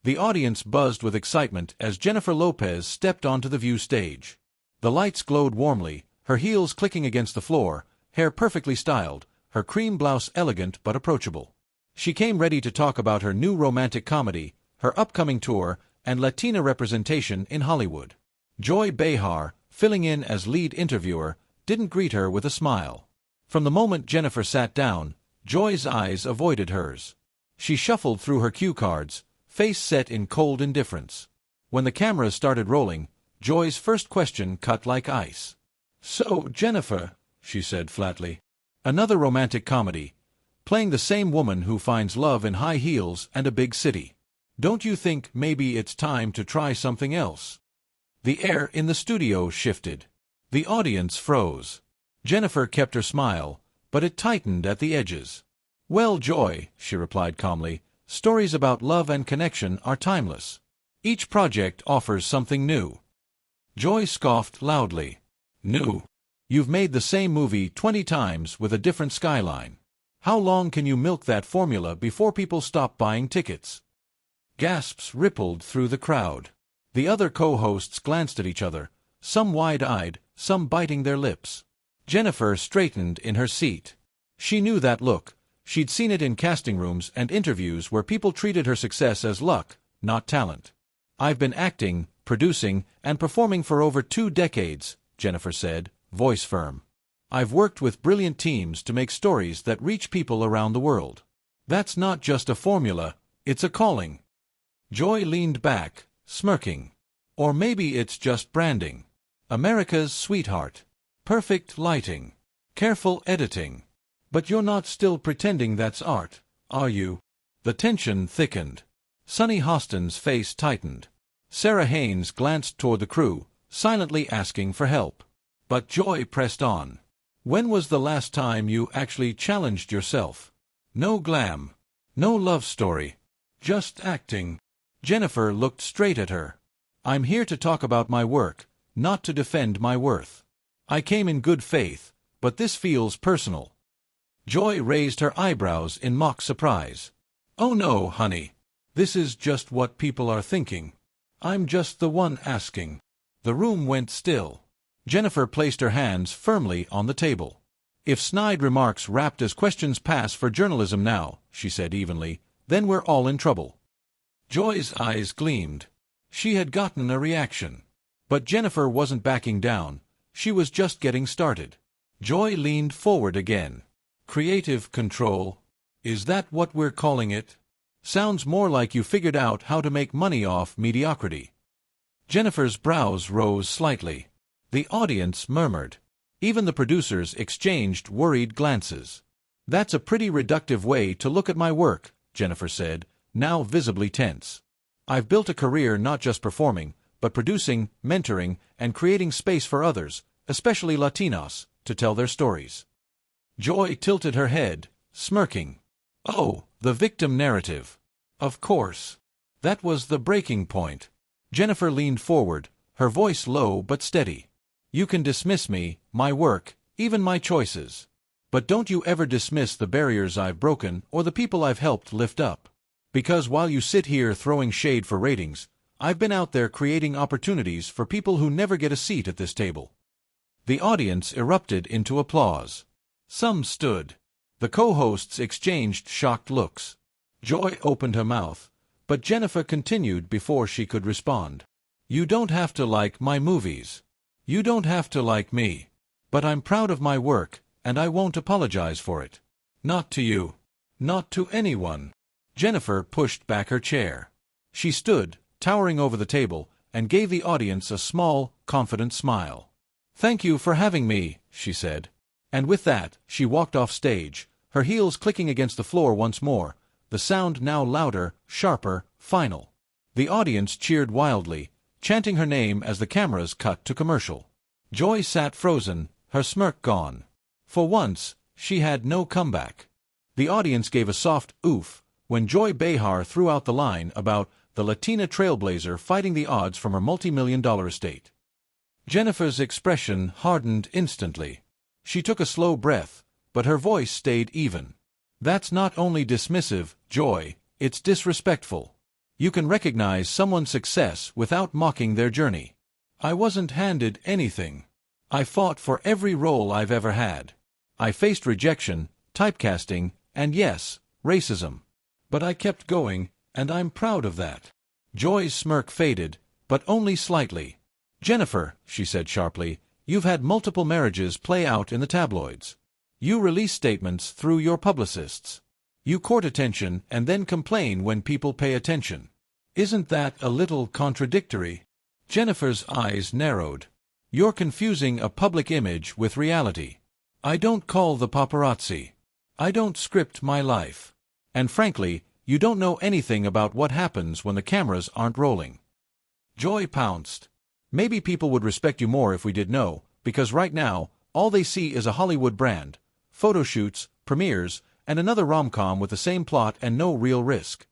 The audience buzzed with excitement as Jennifer Lopez stepped onto the view stage. The lights glowed warmly, her heels clicking against the floor, hair perfectly styled, her cream blouse elegant but approachable. She came ready to talk about her new romantic comedy, her upcoming tour, and Latina representation in Hollywood. Joy Behar, filling in as lead interviewer, didn't greet her with a smile. From the moment Jennifer sat down, Joy's eyes avoided hers. She shuffled through her cue cards, face set in cold indifference. When the cameras started rolling, Joy's first question cut like ice. "So, Jennifer," she said flatly. "Another romantic comedy, playing the same woman who finds love in high heels and a big city. Don't you think maybe it's time to try something else?" The air in the studio shifted. The audience froze. Jennifer kept her smile, but it tightened at the edges. "Well, Joy," she replied calmly, "stories about love and connection are timeless. Each project offers something new." Joy scoffed loudly. "New? You've made the same movie 20 times with a different skyline. How long can you milk that formula before people stop buying tickets?" Gasps rippled through the crowd. The other co-hosts glanced at each other, some wide-eyed, some biting their lips. Jennifer straightened in her seat. She knew that look. She'd seen it in casting rooms and interviews where people treated her success as luck, not talent. "I've been acting, producing, and performing for over 2 decades, Jennifer said, voice firm. "I've worked with brilliant teams to make stories that reach people around the world. That's not just a formula, it's a calling." Joy leaned back, smirking. "Or maybe it's just branding. America's sweetheart. Perfect lighting. Careful editing. But you're not still pretending that's art, are you?" The tension thickened. Sonny Hostin's face tightened. Sarah Haynes glanced toward the crew, silently asking for help. But Joy pressed on. "When was the last time you actually challenged yourself? No glam. No love story. Just acting." Jennifer looked straight at her. "I'm here to talk about my work, not to defend my worth. I came in good faith, but this feels personal." Joy raised her eyebrows in mock surprise. "Oh no, honey. This is just what people are thinking. I'm just the one asking." The room went still. Jennifer placed her hands firmly on the table. "If snide remarks wrapped as questions pass for journalism now," she said evenly, "then we're all in trouble." Joy's eyes gleamed. She had gotten a reaction. But Jennifer wasn't backing down. She was just getting started. Joy leaned forward again. "Creative control? Is that what we're calling it? Sounds more like you figured out how to make money off mediocrity." Jennifer's brows rose slightly. The audience murmured. Even the producers exchanged worried glances. "That's a pretty reductive way to look at my work," Jennifer said, now visibly tense. "I've built a career not just performing, but producing, mentoring, and creating space for others, especially Latinos, to tell their stories." Joy tilted her head, smirking. "Oh, the victim narrative. Of course. That was the breaking point." Jennifer leaned forward, her voice low but steady. "You can dismiss me, my work, even my choices. But don't you ever dismiss the barriers I've broken or the people I've helped lift up. Because while you sit here throwing shade for ratings, I've been out there creating opportunities for people who never get a seat at this table." The audience erupted into applause. Some stood. The co-hosts exchanged shocked looks. Joy opened her mouth, but Jennifer continued before she could respond. "You don't have to like my movies. You don't have to like me. But I'm proud of my work, and I won't apologize for it. Not to you. Not to anyone." Jennifer pushed back her chair. She stood, towering over the table, and gave the audience a small, confident smile. "Thank you for having me," she said. And with that, she walked off stage, her heels clicking against the floor once more, the sound now louder, sharper, final. The audience cheered wildly, chanting her name as the cameras cut to commercial. Joy sat frozen, her smirk gone. For once, she had no comeback. The audience gave a soft oof when Joy Behar threw out the line about the Latina trailblazer fighting the odds from her multi-million-dollar estate. Jennifer's expression hardened instantly. She took a slow breath, but her voice stayed even. "That's not only dismissive, Joy, it's disrespectful. You can recognize someone's success without mocking their journey. I wasn't handed anything. I fought for every role I've ever had. I faced rejection, typecasting, and yes, racism. But I kept going, and I'm proud of that. Joy's smirk faded, but only slightly. Jennifer, she said sharply, you've had multiple marriages play out in the tabloids. You release statements through your publicists. You court attention and then complain when people pay attention. Isn't that a little contradictory? Jennifer's eyes narrowed. You're confusing a public image with reality. I don't call the paparazzi. I don't script my life. And frankly, you don't know anything about what happens when the cameras aren't rolling. Joy pounced. Maybe people would respect you more if we did know, because right now, all they see is a Hollywood brand, photo shoots, premieres, and another rom-com with the same plot and no real risk.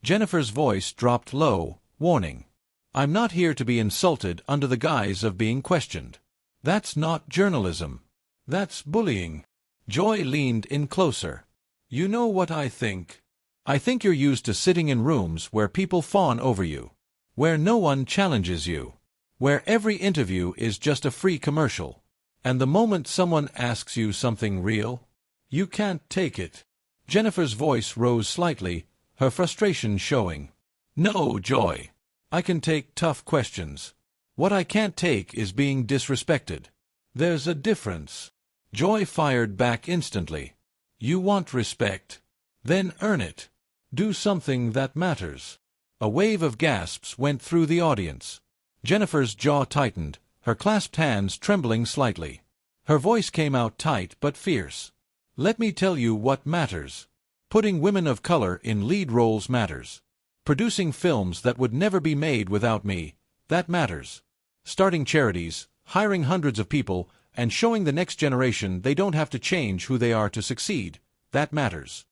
Jennifer's voice dropped low, warning. I'm not here to be insulted under the guise of being questioned. That's not journalism. That's bullying. Joy leaned in closer. You know what I think? I think you're used to sitting in rooms where people fawn over you, where no one challenges you, where every interview is just a free commercial. And the moment someone asks you something real, you can't take it. Jennifer's voice rose slightly, her frustration showing. No, Joy. I can take tough questions. What I can't take is being disrespected. There's a difference. Joy fired back instantly. You want respect? Then earn it. Do something that matters. A wave of gasps went through the audience. Jennifer's jaw tightened, her clasped hands trembling slightly. Her voice came out tight but fierce. Let me tell you what matters. Putting women of color in lead roles matters. Producing films that would never be made without me, that matters. Starting charities, hiring hundreds of people, and showing the next generation they don't have to change who they are to succeed, that matters.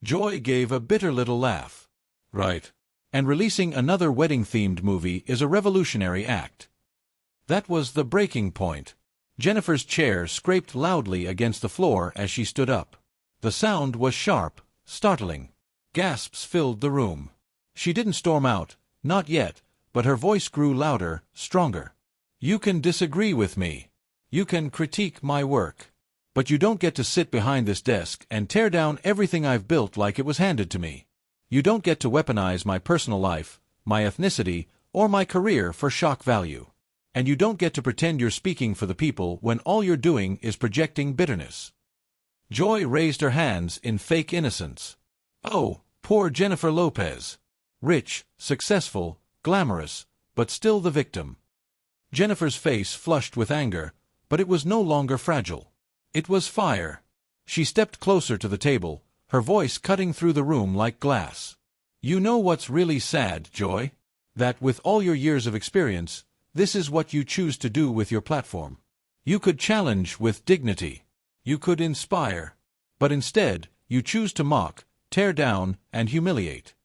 Joy gave a bitter little laugh. Right. And releasing another wedding-themed movie is a revolutionary act. That was the breaking point. Jennifer's chair scraped loudly against the floor as she stood up. The sound was sharp, startling. Gasps filled the room. She didn't storm out, not yet, but her voice grew louder, stronger. You can disagree with me. You can critique my work. But you don't get to sit behind this desk and tear down everything I've built like it was handed to me. You don't get to weaponize my personal life, my ethnicity, or my career for shock value. And you don't get to pretend you're speaking for the people when all you're doing is projecting bitterness. Joy raised her hands in fake innocence. Oh, poor Jennifer Lopez. Rich, successful, glamorous, but still the victim. Jennifer's face flushed with anger, but it was no longer fragile. It was fire. She stepped closer to the table, her voice cutting through the room like glass. You know what's really sad, Joy? That with all your years of experience, this is what you choose to do with your platform. You could challenge with dignity. You could inspire. But instead, you choose to mock, tear down, and humiliate.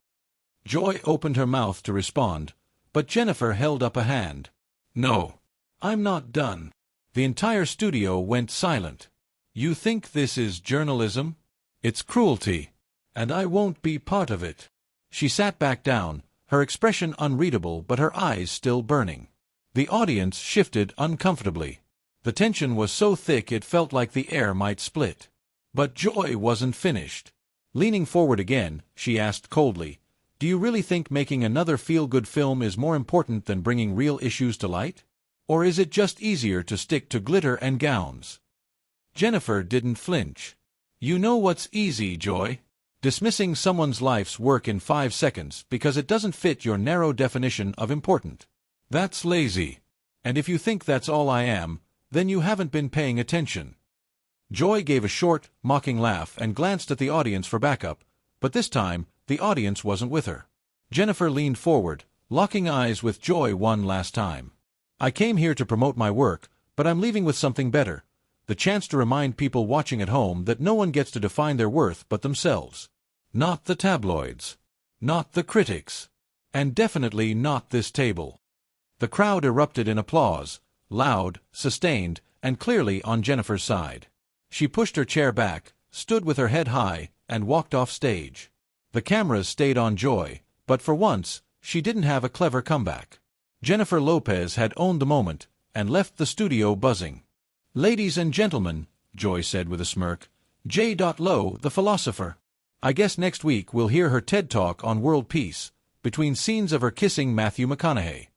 Joy opened her mouth to respond, but Jennifer held up a hand. No. I'm not done. The entire studio went silent. You think this is journalism? It's cruelty. And I won't be part of it. She sat back down, her expression unreadable but her eyes still burning. The audience shifted uncomfortably. The tension was so thick it felt like the air might split. But Joy wasn't finished. Leaning forward again, she asked coldly, do you really think making another feel-good film is more important than bringing real issues to light? Or is it just easier to stick to glitter and gowns? Jennifer didn't flinch. You know what's easy, Joy? Dismissing someone's life's work in 5 seconds because it doesn't fit your narrow definition of important. That's lazy. And if you think that's all I am, then you haven't been paying attention. Joy gave a short, mocking laugh and glanced at the audience for backup, but this time, the audience wasn't with her. Jennifer leaned forward, locking eyes with Joy one last time. I came here to promote my work, but I'm leaving with something better. The chance to remind people watching at home that no one gets to define their worth but themselves. Not the tabloids. Not the critics. And definitely not this table. The crowd erupted in applause, loud, sustained, and clearly on Jennifer's side. She pushed her chair back, stood with her head high, and walked off stage. The cameras stayed on Joy, But for once, she didn't have a clever comeback. Jennifer Lopez had owned the moment, and left the studio buzzing. "Ladies and gentlemen," Joy said with a smirk, "J.Lo, the philosopher. I guess next week we'll hear her TED Talk on world peace, between scenes of her kissing Matthew McConaughey."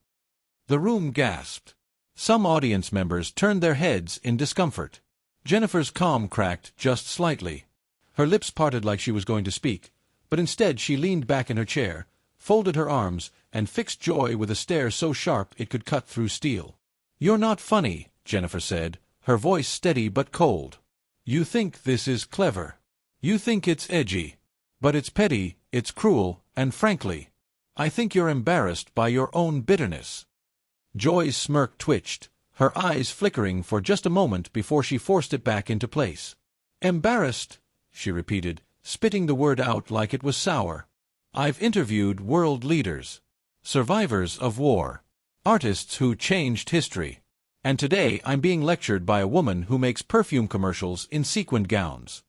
The room gasped. Some audience members turned their heads in discomfort. Jennifer's calm cracked just slightly. Her lips parted like she was going to speak, but instead she leaned back in her chair, folded her arms, and fixed Joy with a stare so sharp it could cut through steel. "You're not funny," Jennifer said, her voice steady but cold. "You think this is clever. You think it's edgy. But it's petty, it's cruel, and frankly, I think you're embarrassed by your own bitterness." Joy's smirk twitched, her eyes flickering for just a moment before she forced it back into place. "Embarrassed," she repeated, spitting the word out like it was sour. "I've interviewed world leaders, survivors of war, artists who changed history. And today I'm being lectured by a woman who makes perfume commercials in sequined gowns."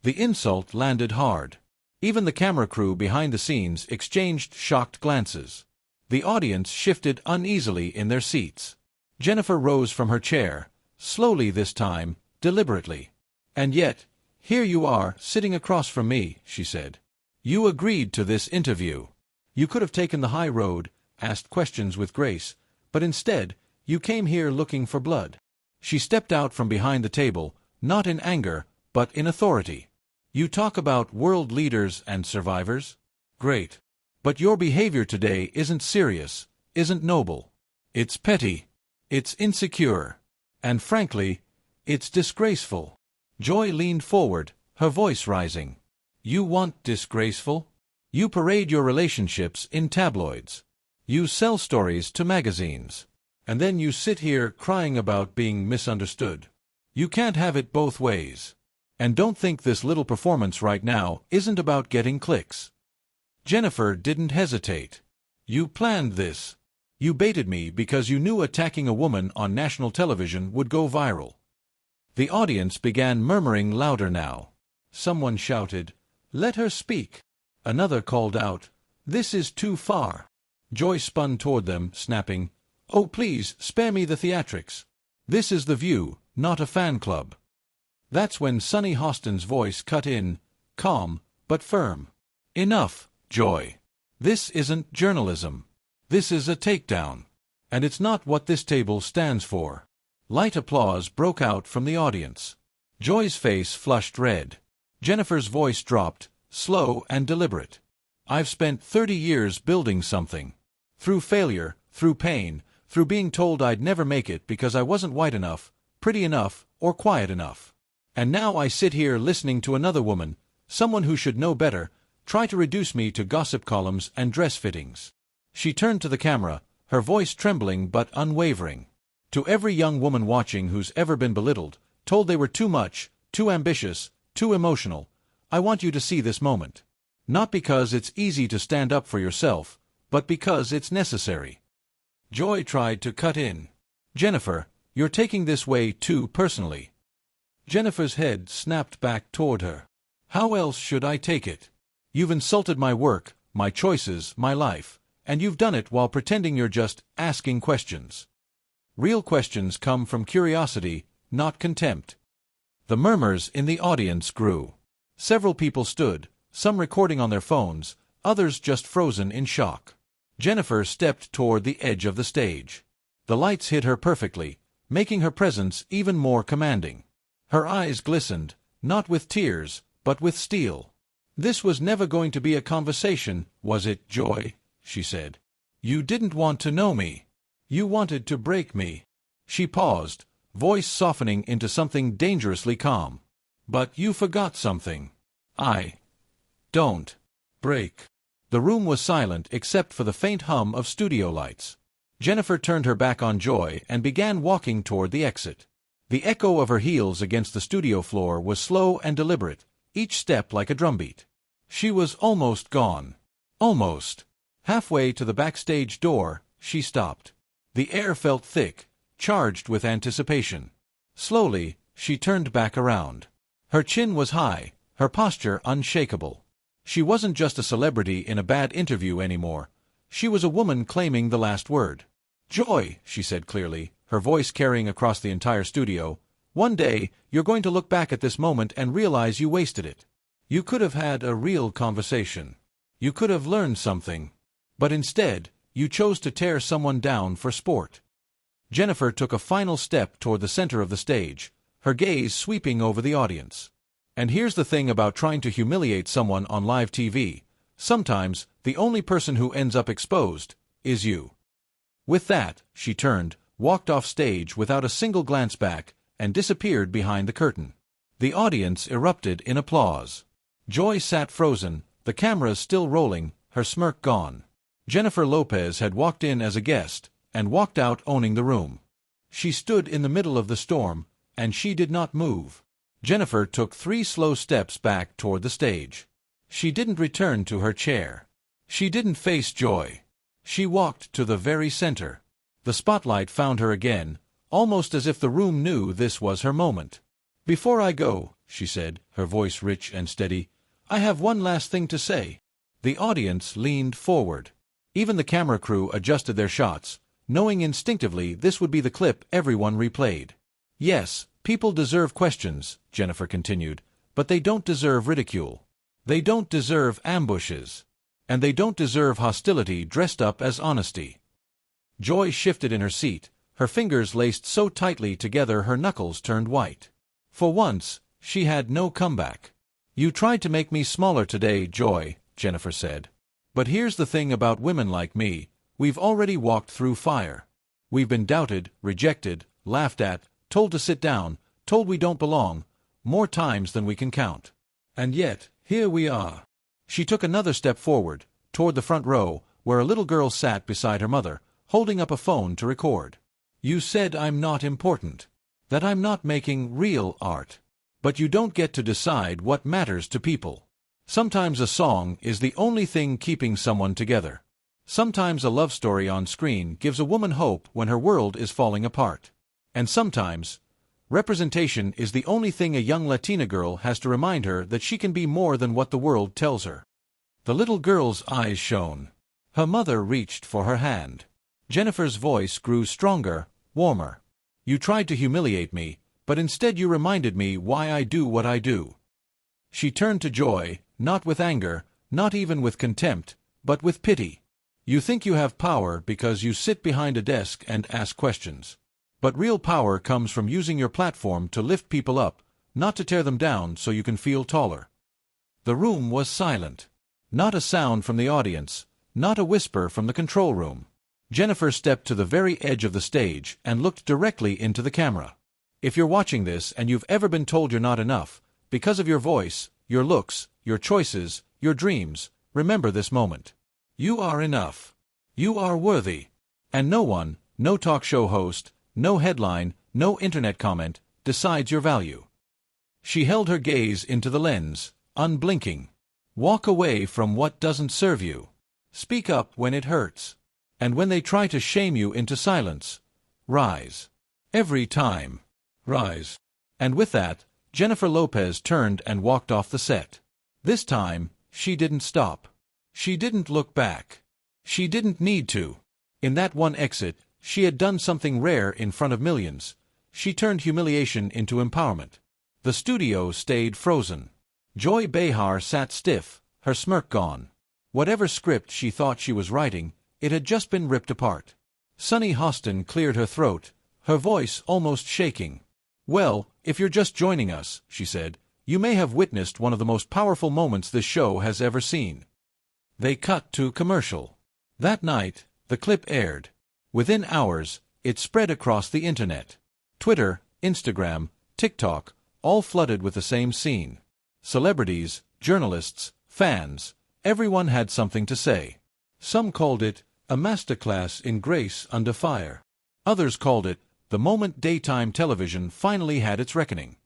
The insult landed hard. Even the camera crew behind the scenes exchanged shocked glances. The audience shifted uneasily in their seats. Jennifer rose from her chair, slowly this time, deliberately. "And yet, here you are, sitting across from me," she said. "You agreed to this interview. You could have taken the high road, asked questions with grace, but instead, you came here looking for blood." She stepped out from behind the table, not in anger, but in authority. "You talk about world leaders and survivors? Great. But your behavior today isn't serious, isn't noble. It's petty. It's insecure. And frankly, it's disgraceful." Joy leaned forward, her voice rising. "You want disgraceful? You parade your relationships in tabloids. You sell stories to magazines. And then you sit here crying about being misunderstood. You can't have it both ways. And don't think this little performance right now isn't about getting clicks." Jennifer didn't hesitate. "You planned this. You baited me because you knew attacking a woman on national television would go viral." The audience began murmuring louder now. Someone shouted, "Let her speak." Another called out, "This is too far." Joy spun toward them, snapping, "Oh, please, spare me the theatrics. This is The View, not a fan club." That's when Sonny Hostin's voice cut in, calm but firm. "Enough, Joy. This isn't journalism. This is a takedown. And it's not what this table stands for." Light applause broke out from the audience. Joy's face flushed red. Jennifer's voice dropped, slow and deliberate. "I've spent 30 years building something. Through failure, through pain, through being told I'd never make it because I wasn't white enough, pretty enough, or quiet enough. And now I sit here listening to another woman, someone who should know better, try to reduce me to gossip columns and dress fittings." She turned to the camera, her voice trembling but unwavering. "To every young woman watching who's ever been belittled, told they were too much, too ambitious, too emotional, I want you to see this moment. Not because it's easy to stand up for yourself, but because it's necessary." Joy tried to cut in. "Jennifer, you're taking this way too personally." Jennifer's head snapped back toward her. "How else should I take it? You've insulted my work, my choices, my life, and you've done it while pretending you're just asking questions. Real questions come from curiosity, not contempt." The murmurs in the audience grew. Several people stood, some recording on their phones, others just frozen in shock. Jennifer stepped toward the edge of the stage. The lights hit her perfectly, making her presence even more commanding. Her eyes glistened, not with tears, but with steel. "This was never going to be a conversation, was it, Joy?" she said. "You didn't want to know me. You wanted to break me." She paused, voice softening into something dangerously calm. "But you forgot something. I don't break." The room was silent except for the faint hum of studio lights. Jennifer turned her back on Joy and began walking toward the exit. The echo of her heels against the studio floor was slow and deliberate, each step like a drumbeat. She was almost gone. Almost. Halfway to the backstage door, she stopped. The air felt thick, charged with anticipation. Slowly, she turned back around. Her chin was high, her posture unshakable. She wasn't just a celebrity in a bad interview anymore. She was a woman claiming the last word. "Joy," she said clearly, her voice carrying across the entire studio, "one day, you're going to look back at this moment and realize you wasted it. You could have had a real conversation. You could have learned something. But instead, you chose to tear someone down for sport." Jennifer took a final step toward the center of the stage, her gaze sweeping over the audience. And here's the thing about trying to humiliate someone on live TV. Sometimes, the only person who ends up exposed is you. With that, she turned, walked off stage without a single glance back, and disappeared behind the curtain. The audience erupted in applause. Joy sat frozen, the cameras still rolling, her smirk gone. Jennifer Lopez had walked in as a guest, and walked out owning the room. She stood in the middle of the storm, and she did not move. Jennifer took 3 slow steps back toward the stage. She didn't return to her chair. She didn't face Joy. She walked to the very center. The spotlight found her again, almost as if the room knew this was her moment. "Before I go," she said, her voice rich and steady, "I have one last thing to say." The audience leaned forward. Even the camera crew adjusted their shots, knowing instinctively this would be the clip everyone replayed. "Yes, people deserve questions," Jennifer continued, "but they don't deserve ridicule. They don't deserve ambushes. And they don't deserve hostility dressed up as honesty." Joy shifted in her seat, her fingers laced so tightly together her knuckles turned white. For once, she had no comeback. "You tried to make me smaller today, Joy," Jennifer said. "But here's the thing about women like me, we've already walked through fire. We've been doubted, rejected, laughed at, told to sit down, told we don't belong, more times than we can count. And yet, here we are." She took another step forward, toward the front row, where a little girl sat beside her mother, holding up a phone to record. "You said I'm not important, that I'm not making real art. But you don't get to decide what matters to people. Sometimes a song is the only thing keeping someone together. Sometimes a love story on screen gives a woman hope when her world is falling apart. And sometimes, representation is the only thing a young Latina girl has to remind her that she can be more than what the world tells her." The little girl's eyes shone. Her mother reached for her hand. Jennifer's voice grew stronger, warmer. "You tried to humiliate me, but instead you reminded me why I do what I do." She turned to Joy, not with anger, not even with contempt, but with pity. "You think you have power because you sit behind a desk and ask questions. But real power comes from using your platform to lift people up, not to tear them down so you can feel taller." The room was silent. Not a sound from the audience, not a whisper from the control room. Jennifer stepped to the very edge of the stage and looked directly into the camera. If you're watching this and you've ever been told you're not enough, because of your voice, your looks, your choices, your dreams, remember this moment. You are enough. You are worthy. And no one, no talk show host, no headline, no internet comment, decides your value. She held her gaze into the lens, unblinking. Walk away from what doesn't serve you. Speak up when it hurts. And when they try to shame you into silence, rise. Every time. Rise. And with that, Jennifer Lopez turned and walked off the set. This time, she didn't stop. She didn't look back. She didn't need to. In that one exit, she had done something rare in front of millions. She turned humiliation into empowerment. The studio stayed frozen. Joy Behar sat stiff, her smirk gone. Whatever script she thought she was writing, it had just been ripped apart. Sunny Hostin cleared her throat, her voice almost shaking. "Well, if you're just joining us," she said, "you may have witnessed one of the most powerful moments this show has ever seen." They cut to commercial. That night, the clip aired. Within hours, it spread across the internet. Twitter, Instagram, TikTok, all flooded with the same scene. Celebrities, journalists, fans, everyone had something to say. Some called it a masterclass in grace under fire. Others called it the moment daytime television finally had its reckoning.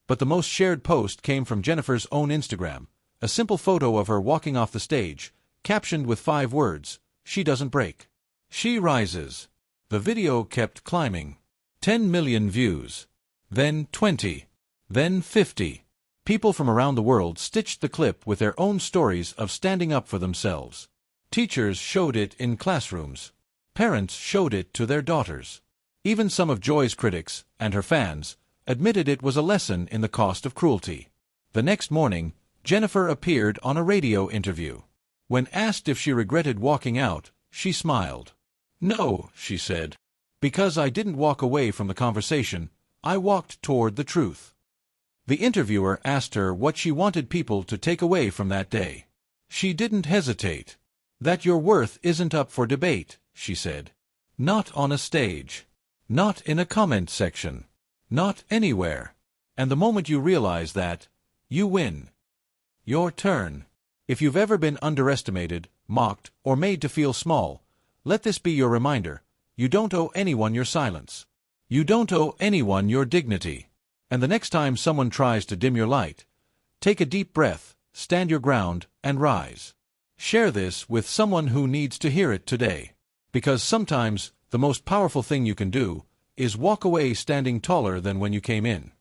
But the most shared post came from Jennifer's own Instagram, a simple photo of her walking off the stage, captioned with 5 words, "She doesn't break. She rises." The video kept climbing. 10 million views. Then 20. Then 50. People from around the world stitched the clip with their own stories of standing up for themselves. Teachers showed it in classrooms. Parents showed it to their daughters. Even some of Joy's critics, and her fans, admitted it was a lesson in the cost of cruelty. The next morning, Jennifer appeared on a radio interview. When asked if she regretted walking out, she smiled. "No," she said. "Because I didn't walk away from the conversation, I walked toward the truth." The interviewer asked her what she wanted people to take away from that day. She didn't hesitate. "That your worth isn't up for debate," she said. "Not on a stage. Not in a comment section. Not anywhere. And the moment you realize that, you win. Your turn. If you've ever been underestimated, mocked, or made to feel small, let this be your reminder. You don't owe anyone your silence. You don't owe anyone your dignity. And the next time someone tries to dim your light, take a deep breath, stand your ground, and rise. Share this with someone who needs to hear it today. Because sometimes, the most powerful thing you can do is walk away standing taller than when you came in.